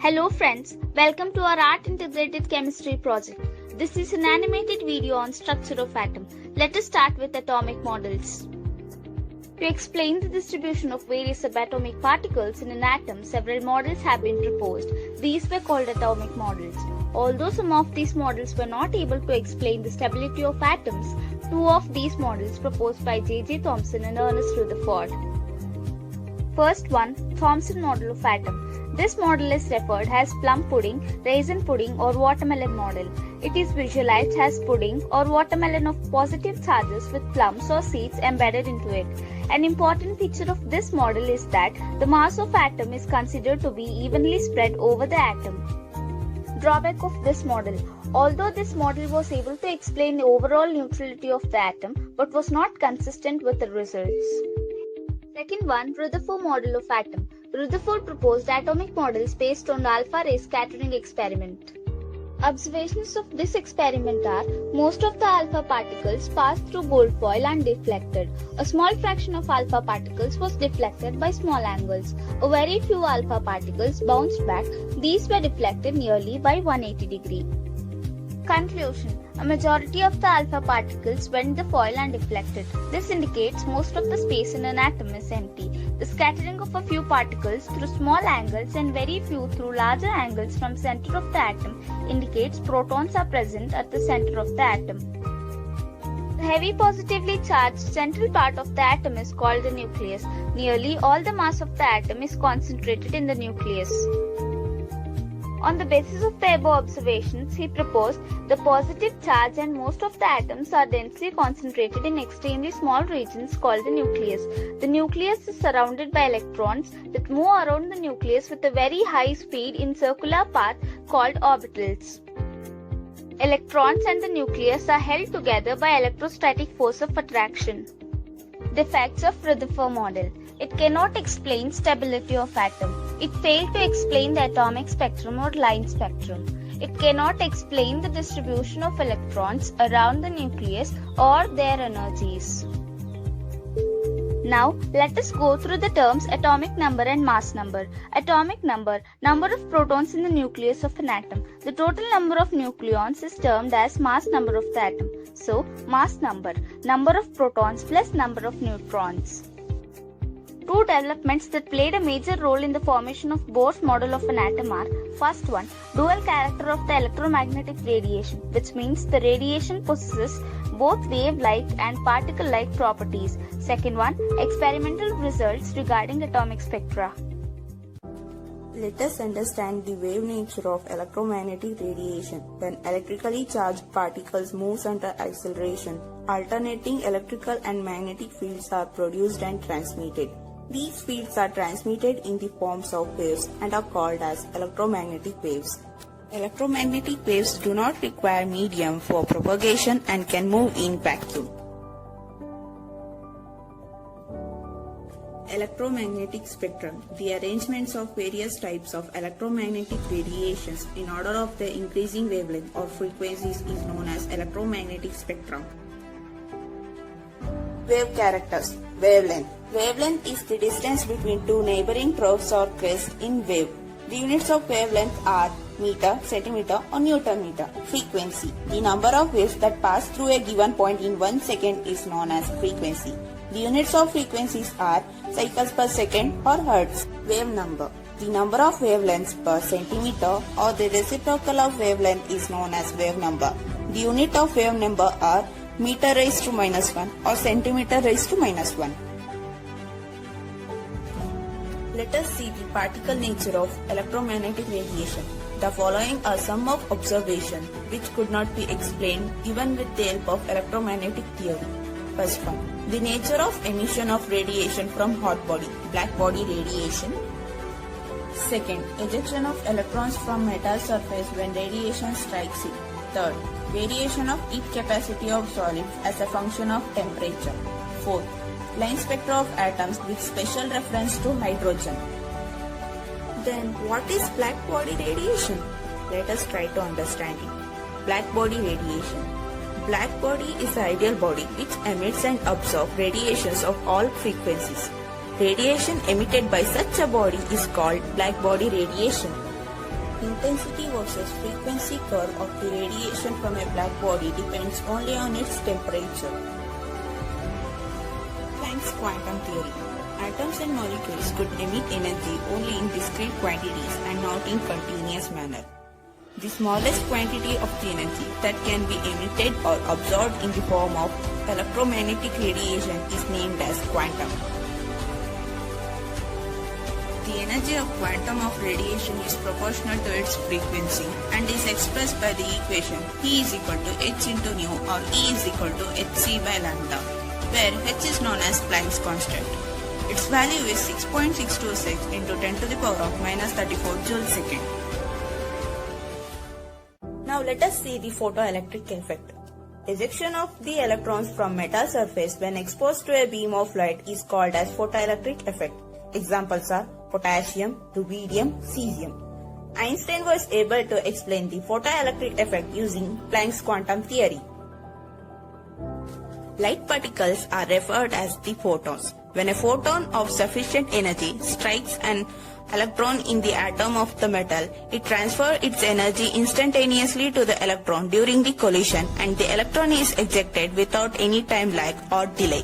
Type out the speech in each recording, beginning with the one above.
Hello friends, welcome to our Art Integrated Chemistry project. This is an animated video on structure of atom. Let us start with atomic models. To explain the distribution of various subatomic particles in an atom, several models have been proposed. These were called atomic models. Although some of these models were not able to explain the stability of atoms, two of these models proposed by J.J. Thomson and Ernest Rutherford. First one, Thomson model of atom. This model is referred as plum pudding, raisin pudding or watermelon model. It is visualized as pudding or watermelon of positive charges with plums or seeds embedded into it. An important feature of this model is that the mass of atom is considered to be evenly spread over the atom. Drawback of this model. Although this model was able to explain the overall neutrality of the atom but was not consistent with the results. Second one, Rutherford model of atom. Rutherford proposed atomic models based on the alpha ray scattering experiment. Observations of this experiment are, most of the alpha particles passed through gold foil and deflected. A small fraction of alpha particles was deflected by small angles. A very few alpha particles bounced back. These were deflected nearly by 180 degrees. Conclusion. A majority of the alpha particles went the foil and deflected. This indicates most of the space in an atom is empty. The scattering of a few particles through small angles and very few through larger angles from center of the atom indicates protons are present at the center of the atom. The heavy positively charged central part of the atom is called the nucleus. Nearly all the mass of the atom is concentrated in the nucleus. On the basis of the above observations, he proposed the positive charge and most of the atoms are densely concentrated in extremely small regions called the nucleus. The nucleus is surrounded by electrons that move around the nucleus with a very high speed in circular path called orbitals. Electrons and the nucleus are held together by electrostatic force of attraction. Defects of Rutherford model. It cannot explain stability of atom. It failed to explain the atomic spectrum or line spectrum. It cannot explain the distribution of electrons around the nucleus or their energies. Now, let us go through the terms atomic number and mass number. Atomic number, number of protons in the nucleus of an atom. The total number of nucleons is termed as mass number of the atom. So, mass number of protons plus number of neutrons. Two developments that played a major role in the formation of Bohr's model of an atom are, first one, dual character of the electromagnetic radiation, which means the radiation possesses both wave-like and particle-like properties. Second one, experimental results regarding atomic spectra. Let us understand the wave nature of electromagnetic radiation. When electrically charged particles move under acceleration, alternating electrical and magnetic fields are produced and transmitted. These fields are transmitted in the forms of waves and are called as electromagnetic waves. Electromagnetic waves do not require medium for propagation and can move in vacuum. Electromagnetic spectrum. The arrangements of various types of electromagnetic radiations in order of their increasing wavelength or frequencies is known as electromagnetic spectrum. Wave characters. Wavelength. Wavelength is the distance between two neighboring troughs or crests in wave. The units of wavelength are meter, centimeter or Newton meter. Frequency. The number of waves that pass through a given point in 1 second is known as frequency. The units of frequencies are cycles per second or hertz. Wave number. The number of wavelengths per centimeter or the reciprocal of wavelength is known as wave number. The unit of wave number are meter raised to -1 or centimeter raised to -1. Let us see the particle nature of electromagnetic radiation. The following are some of observations which could not be explained even with the help of electromagnetic theory. First one, the nature of emission of radiation from hot body, black body radiation. Second, ejection of electrons from metal surface when radiation strikes it. Third, variation of heat capacity of solids as a function of temperature. Fourth, line spectra of atoms with special reference to hydrogen. Then, what is black body radiation? Let us try to understand it. Black body radiation. Black body is the ideal body which emits and absorbs radiations of all frequencies. Radiation emitted by such a body is called black body radiation. intensity versus frequency curve of the radiation from a black body depends only on its temperature. Planck's quantum theory. Atoms and molecules could emit energy only in discrete quantities and not in continuous manner. The smallest quantity of the energy that can be emitted or absorbed in the form of electromagnetic radiation is named as quantum. The energy of quantum of radiation is proportional to its frequency and is expressed by the equation E is equal to h into nu or E is equal to hc by lambda, where h is known as Planck's constant. Its value is 6.626 into 10 to the power of minus 34 joule second. Now let us see the photoelectric effect. Ejection of the electrons from metal surface when exposed to a beam of light is called as photoelectric effect. Examples are potassium, rubidium, cesium. Einstein was able to explain the photoelectric effect using Planck's quantum theory. Light particles are referred as the photons. When a photon of sufficient energy strikes an electron in the atom of the metal, it transfers its energy instantaneously to the electron during the collision and the electron is ejected without any time lag or delay.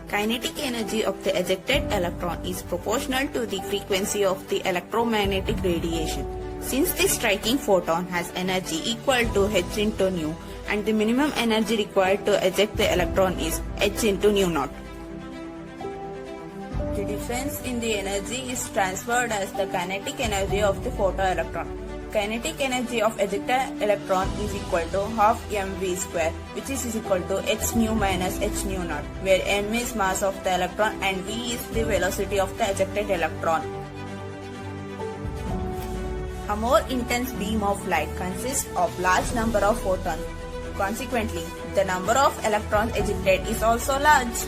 Kinetic energy of the ejected electron is proportional to the frequency of the electromagnetic radiation. Since the striking photon has energy equal to h into nu and the minimum energy required to eject the electron is h into nu naught. The difference in the energy is transferred as the kinetic energy of the photoelectron. Kinetic energy of ejected electron is equal to half mv square, which is equal to h nu minus h nu naught, where m is mass of the electron and v is the velocity of the ejected electron. A more intense beam of light consists of large number of photons. Consequently, the number of electrons ejected is also large.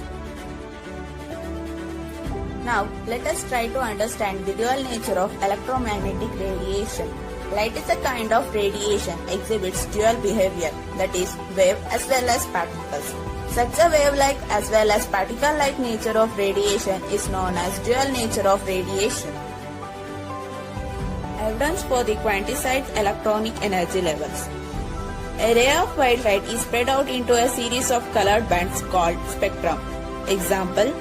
Now, let us try to understand the dual nature of electromagnetic radiation. Light is a kind of radiation exhibits dual behavior, that is, wave as well as particles. Such a wave-like as well as particle-like nature of radiation is known as dual nature of radiation. Evidence for the quantized electronic energy levels. A ray of white light is spread out into a series of colored bands called spectrum. Example,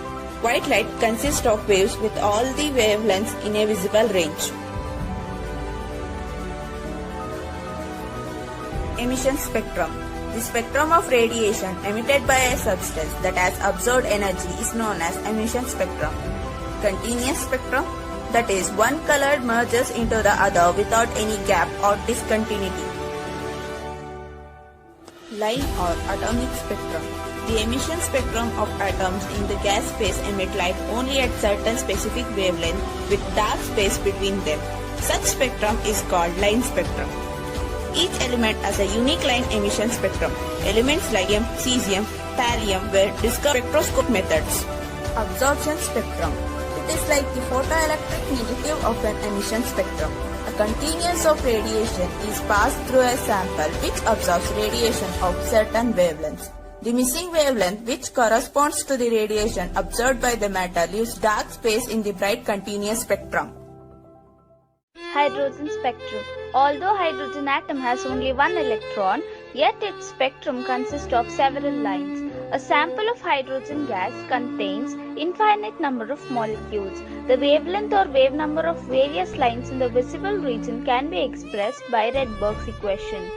white light consists of waves with all the wavelengths in a visible range. Emission spectrum. The spectrum of radiation emitted by a substance that has absorbed energy is known as emission spectrum. Continuous spectrum, that is, one color merges into the other without any gap or discontinuity. Line or atomic spectrum. The emission spectrum of atoms in the gas phase emit light only at certain specific wavelength with dark space between them. Such spectrum is called line spectrum. Each element has a unique line emission spectrum. Elements like cesium, thallium were discovered spectroscope methods. Absorption spectrum. It is like the photoelectric negative of an emission spectrum. A continuous of radiation is passed through a sample which absorbs radiation of certain wavelengths. The missing wavelength, which corresponds to the radiation absorbed by the matter, leaves dark space in the bright continuous spectrum. Hydrogen spectrum. Although hydrogen atom has only one electron, yet its spectrum consists of several lines. A sample of hydrogen gas contains infinite number of molecules. The wavelength or wave number of various lines in the visible region can be expressed by Rydberg's equation.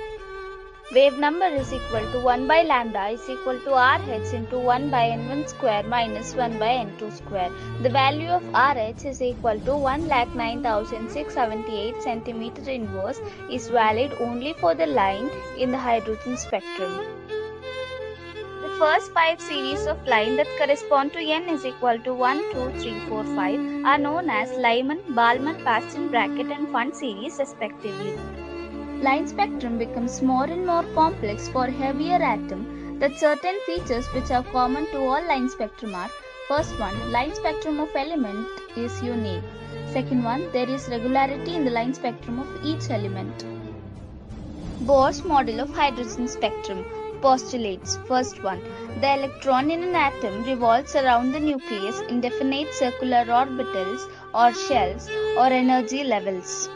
Wave number is equal to 1 by lambda is equal to RH into 1 by n1 square minus 1 by n2 square. The value of RH is equal to 1,09,678 centimeter inverse is valid only for the line in the hydrogen spectrum. The first 5 series of line that correspond to n is equal to 1, 2, 3, 4, 5 are known as Lyman, Balmer, Paschen bracket and Pfund series respectively. Line spectrum becomes more and more complex for heavier atom. That certain features which are common to all line spectrum are: first one, line spectrum of element is unique. Second one, there is regularity in the line spectrum of each element. Bohr's model of hydrogen spectrum postulates: first one, the electron in an atom revolves around the nucleus in definite circular orbitals or shells, or energy levels.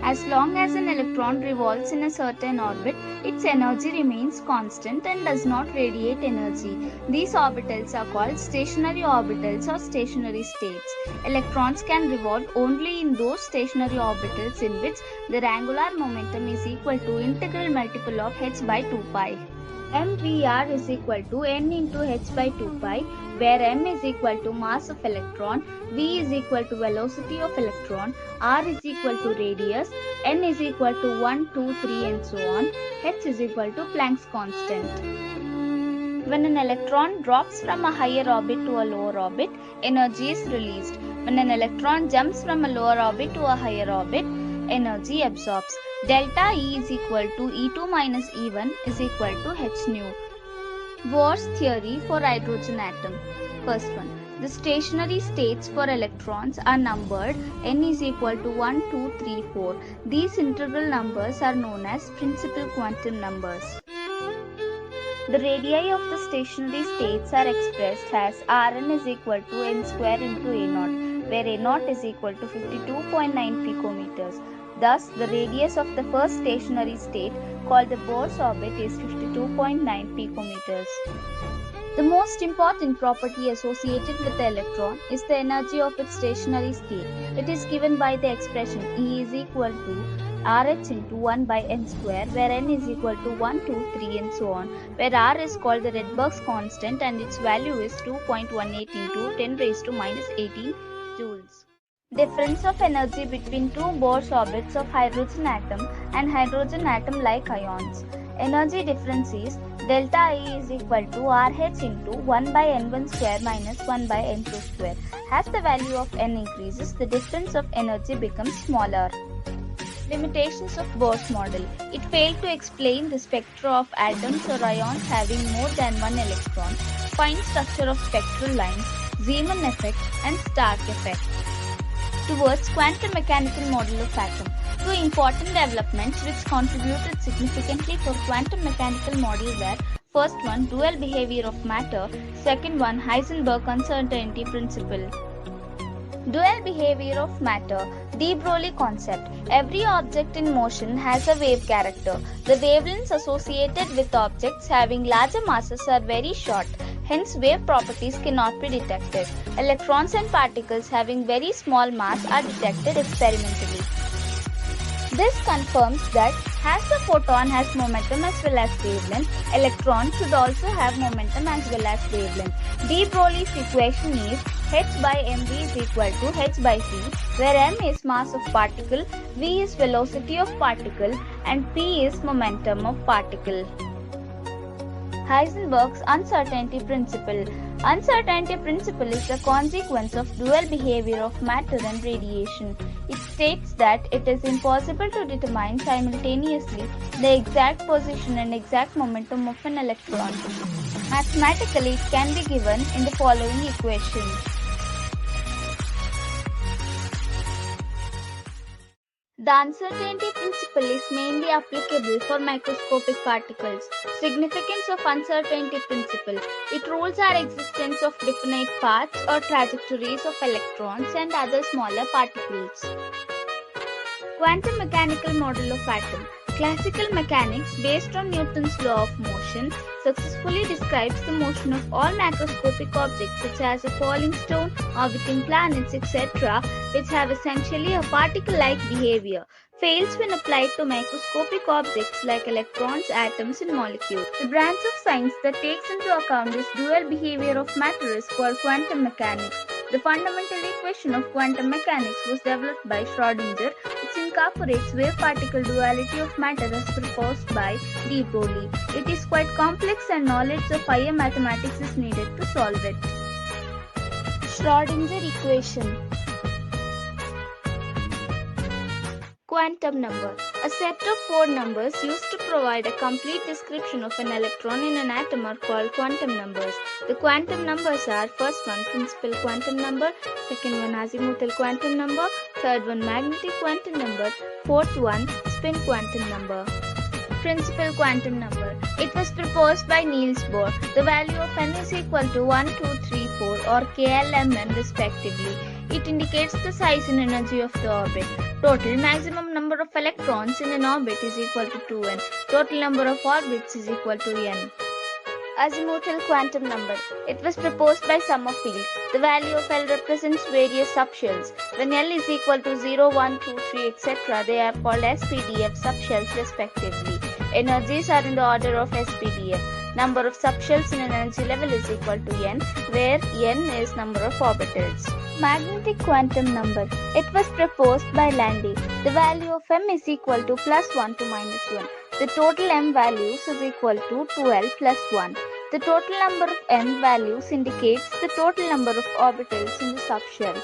As long as an electron revolves in a certain orbit, its energy remains constant and does not radiate energy. These orbitals are called stationary orbitals or stationary states. Electrons can revolve only in those stationary orbitals in which their angular momentum is equal to integral multiple of h by 2 pi. mvr is equal to n into h by 2 pi, where m is equal to mass of electron, v is equal to velocity of electron, r is equal to radius, n is equal to 1, 2, 3 and so on, h is equal to Planck's constant. When an electron drops from a higher orbit to a lower orbit, energy is released. When an electron jumps from a lower orbit to a higher orbit, energy absorbs. Delta E is equal to E2 minus E1 is equal to h nu. Bohr's theory for hydrogen atom. First one. The stationary states for electrons are numbered n is equal to 1, 2, 3, 4. These integral numbers are known as principal quantum numbers. The radii of the stationary states are expressed as Rn is equal to n square into A0, where A0 is equal to 52.9 picometers. Thus, the radius of the first stationary state, called the Bohr's orbit, is 52.9 picometers. The most important property associated with the electron is the energy of its stationary state. It is given by the expression E is equal to RH into 1 by n square, where n is equal to 1, 2, 3 and so on, where R is called the Rydberg's constant and its value is 2.18 into 10 raised to minus 18 joules. Difference of energy between two Bohr's orbits of hydrogen atom and hydrogen atom like ions. Energy difference is delta E is equal to RH into 1 by n1 square minus 1 by n2 square. As the value of n increases, the difference of energy becomes smaller. Limitations of Bohr's model. It failed to explain the spectra of atoms or ions having more than one electron, fine structure of spectral lines, Zeeman effect and Stark effect. Towards quantum mechanical model of atom. Two important developments which contributed significantly for quantum mechanical model were: first one, dual behavior of matter; second one, Heisenberg uncertainty principle. Dual behavior of matter. De Broglie concept. Every object in motion has a wave character. The wavelengths associated with objects having larger masses are very short. Hence, wave properties cannot be detected. Electrons and particles having very small mass are detected experimentally. This confirms that as the photon has momentum as well as wavelength, electron should also have momentum as well as wavelength. De Broglie's equation is h by mv is equal to h by c, where m is mass of particle, v is velocity of particle, and p is momentum of particle. Heisenberg's uncertainty principle. Uncertainty principle is the consequence of dual behavior of matter and radiation. It states that it is impossible to determine simultaneously the exact position and exact momentum of an electron. Mathematically, it can be given in the following equation. The uncertainty principle is mainly applicable for microscopic particles. Significance of uncertainty principle. It rules our existence of definite paths or trajectories of electrons and other smaller particles. Quantum mechanical model of atom. Classical mechanics, based on Newton's law of motion, successfully describes the motion of all macroscopic objects such as a falling stone, orbiting planets, etc., which have essentially a particle-like behavior. Fails when applied to microscopic objects like electrons, atoms, and molecules. The branch of science that takes into account this dual behavior of matter is called quantum mechanics. The fundamental equation of quantum mechanics was developed by Schrödinger, which incorporates wave-particle duality of matter as proposed by de Broglie. It is quite complex and knowledge of higher mathematics is needed to solve it. Schrödinger equation. Quantum number. A set of 4 numbers used to provide a complete description of an electron in an atom are called quantum numbers. The quantum numbers are: first one, principal quantum number; second one, azimuthal quantum number; third one, magnetic quantum number; fourth one, spin quantum number. Principal quantum number. It was proposed by Niels Bohr. The value of n is equal to 1, 2, 3, 4 or KLMN respectively. It indicates the size and energy of the orbit. Total maximum number of electrons in an orbit is equal to 2n. Total number of orbits is equal to n. Azimuthal quantum number. It was proposed by Summerfield. The value of L represents various subshells. When L is equal to 0, 1, 2, 3, etc., they are called SPDF subshells respectively. Energies are in the order of SPDF. Number of subshells in an energy level is equal to n, where n is number of orbitals. Magnetic quantum number. It was proposed by Landy. The value of m is equal to +1 to -1. The total m values is equal to 2l plus 1. The total number of n values indicates the total number of orbitals in the subshell.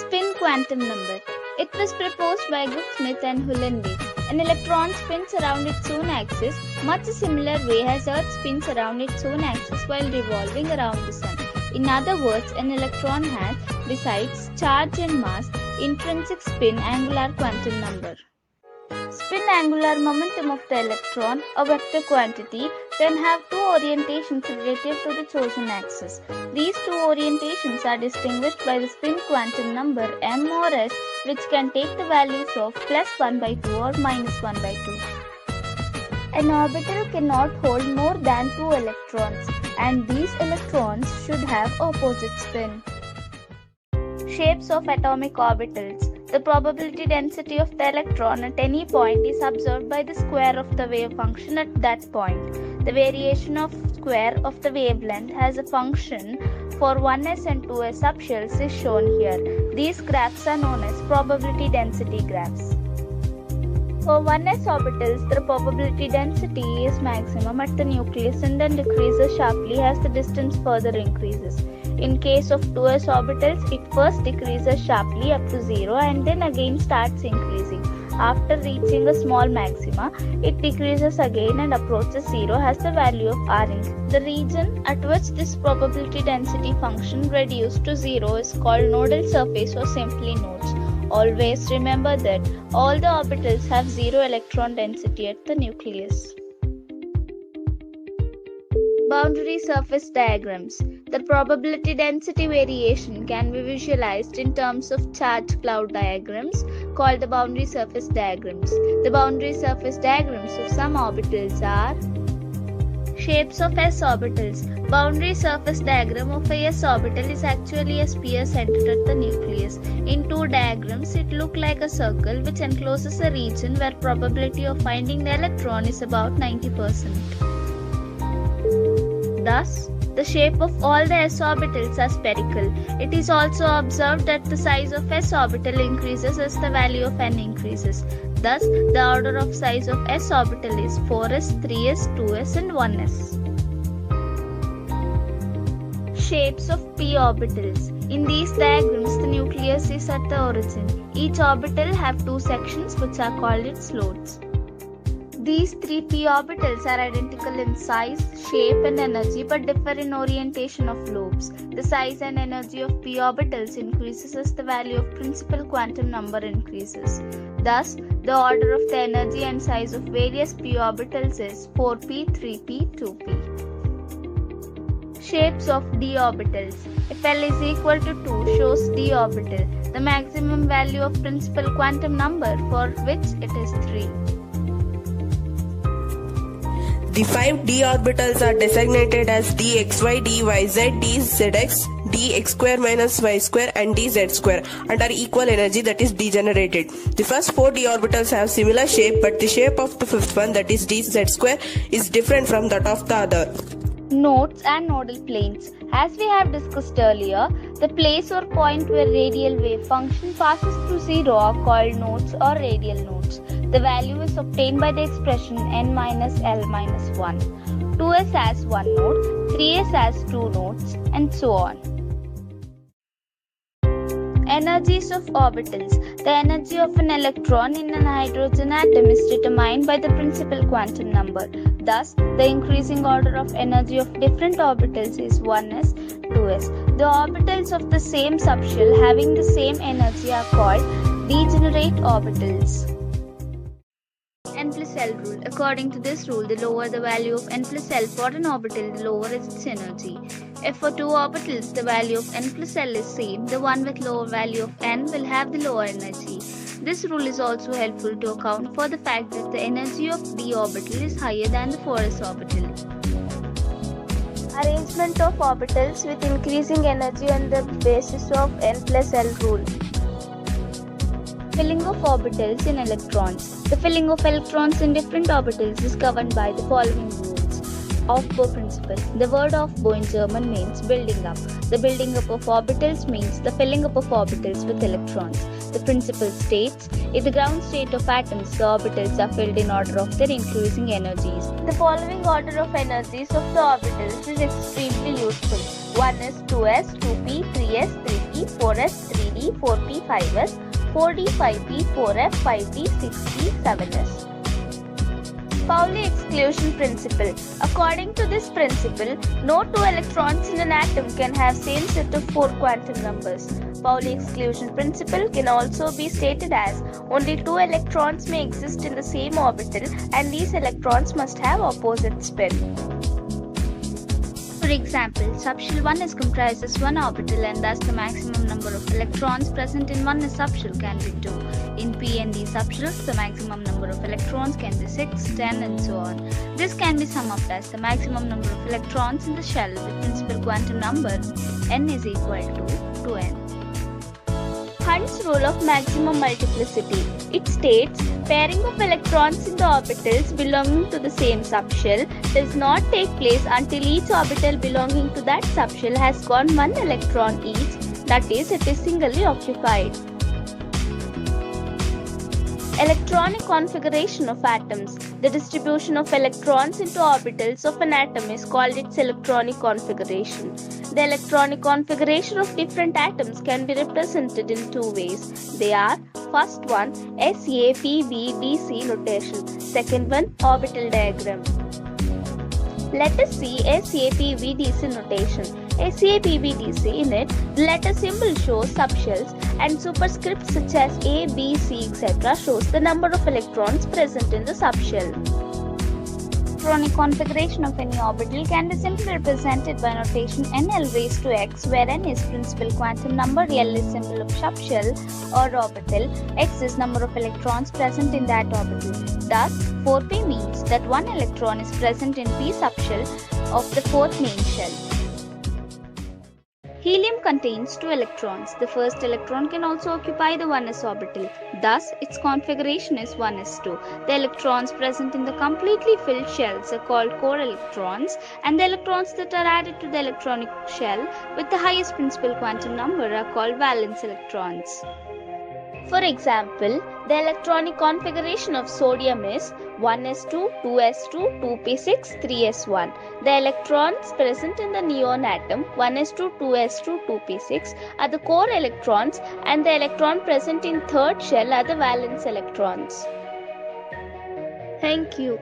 Spin quantum number. It was proposed by Guth-Smith and Hullenberg. An electron spins around its own axis much a similar way as Earth spins around its own axis while revolving around the Sun. In other words, an electron has, besides charge and mass, intrinsic spin angular quantum number. Spin angular momentum of the electron, a vector quantity, can have two orientations relative to the chosen axis. These two orientations are distinguished by the spin quantum number m or s, which can take the values of +1 by 2 or -1 by 2. An orbital cannot hold more than 2 electrons, and these electrons should have opposite spin. Shapes of atomic orbitals. The probability density of the electron at any point is observed by the square of the wave function at that point. The variation of square of the wavelength as a function for 1s and 2s subshells is shown here. These graphs are known as probability density graphs. For 1s orbitals, the probability density is maximum at the nucleus and then decreases sharply as the distance further increases. In case of 2s orbitals, it first decreases sharply up to 0 and then again starts increasing. After reaching a small maxima, it decreases again and approaches 0 as the value of R increases. The region at which this probability density function reduced to 0 is called nodal surface or simply nodes. Always remember that all the orbitals have 0 electron density at the nucleus. Boundary surface diagrams. The probability density variation can be visualized in terms of charge cloud diagrams called the boundary surface diagrams. The boundary surface diagrams of some orbitals are shapes of s orbitals. Boundary surface diagram of a s orbital is actually a sphere centered at the nucleus. In two diagrams, it looks like a circle which encloses a region where probability of finding the electron is about 90%. Thus, the shape of all the s orbitals are spherical. It is also observed that the size of s orbital increases as the value of n increases. Thus, the order of size of s orbital is 4s, 3s, 2s and 1s. Shapes of p orbitals. In these diagrams, the nucleus is at the origin. Each orbital have two sections which are called its loads. These three p orbitals are identical in size, shape and energy but differ in orientation of lobes. The size and energy of p orbitals increases as the value of principal quantum number increases. Thus, the order of the energy and size of various p orbitals is 4p, 3p, 2p. Shapes of d orbitals. If L is equal to 2 shows d orbital, the maximum value of principal quantum number for which it is 3. The 5 d orbitals are designated as dxy, dyz, dzx, dx square minus y square and dz square and are equal energy, that is degenerated. The first 4 d orbitals have similar shape, but the shape of the fifth one, that is dz square, is different from that of the other. Nodes and nodal planes. As we have discussed earlier, the place or point where radial wave function passes through 0 are called nodes or radial nodes. The value is obtained by the expression n minus L minus 1. 2s has 1 node, 3s has 2 nodes, and so on. Energies of orbitals. The energy of an electron in an hydrogen atom is determined by the principal quantum number. Thus, the increasing order of energy of different orbitals is 1s, 2s. The orbitals of the same subshell having the same energy are called degenerate orbitals. N plus L rule. According to this rule, the lower the value of n plus L for an orbital, the lower is its energy. If for two orbitals the value of n plus L is same, the one with lower value of n will have the lower energy. This rule is also helpful to account for the fact that the energy of d orbital is higher than the 4s orbital. Arrangement of orbitals with increasing energy on the basis of n plus L rule. Filling of orbitals in electrons. The filling of electrons in different orbitals is governed by the following rules. Aufbau principle. The word Aufbau in German means building up. The building up of orbitals means the filling up of orbitals with electrons. The principle states, in the ground state of atoms, the orbitals are filled in order of their increasing energies. The following order of energies of the orbitals is extremely useful. 1s, 2s, 2p, 3s, 3p, 4s, 3d, 4p, 5s, 4d, 5p, 4f, 5d, 6p, 7s. Pauli exclusion principle. According to this principle, no two electrons in an atom can have same set of 4 quantum numbers. Pauli exclusion principle can also be stated as only 2 electrons may exist in the same orbital and these electrons must have opposite spin. For example, subshell 1 is comprised as one orbital and thus the maximum number of electrons present in one subshell can be 2. In p and d subshells, the maximum number of electrons can be 6, 10 and so on. This can be summed up as the maximum number of electrons in the shell with principal quantum number n is equal to 2n. Hund's rule of maximum multiplicity. It states pairing of electrons in the orbitals belonging to the same subshell does not take place until each orbital belonging to that subshell has gone 1 electron each, that is, it is singly occupied. Electronic configuration of atoms. The distribution of electrons into orbitals of an atom is called its electronic configuration. The electronic configuration of different atoms can be represented in 2 ways. They are, first one, SAPBDC notation, second one, orbital diagram. Let us see SAPBDC notation. SAPBDC, in it, the letter symbol shows subshells and superscripts such as A, B, C, etc. shows the number of electrons present in the subshell. Electronic configuration of any orbital can be simply represented by notation nl raised to x, where n is principal quantum number, L is symbol of subshell or orbital, x is number of electrons present in that orbital. Thus, 4p means that 1 electron is present in p subshell of the 4th main shell. Helium contains 2 electrons. The first electron can also occupy the 1s orbital. Thus, its configuration is 1s2. The electrons present in the completely filled shells are called core electrons, and the electrons that are added to the electronic shell with the highest principal quantum number are called valence electrons. For example, the electronic configuration of sodium is 1s2, 2s2, 2p6, 3s1. The electrons present in the neon atom 1s2, 2s2, 2p6 are the core electrons, and the electron present in third shell are the valence electrons. Thank you.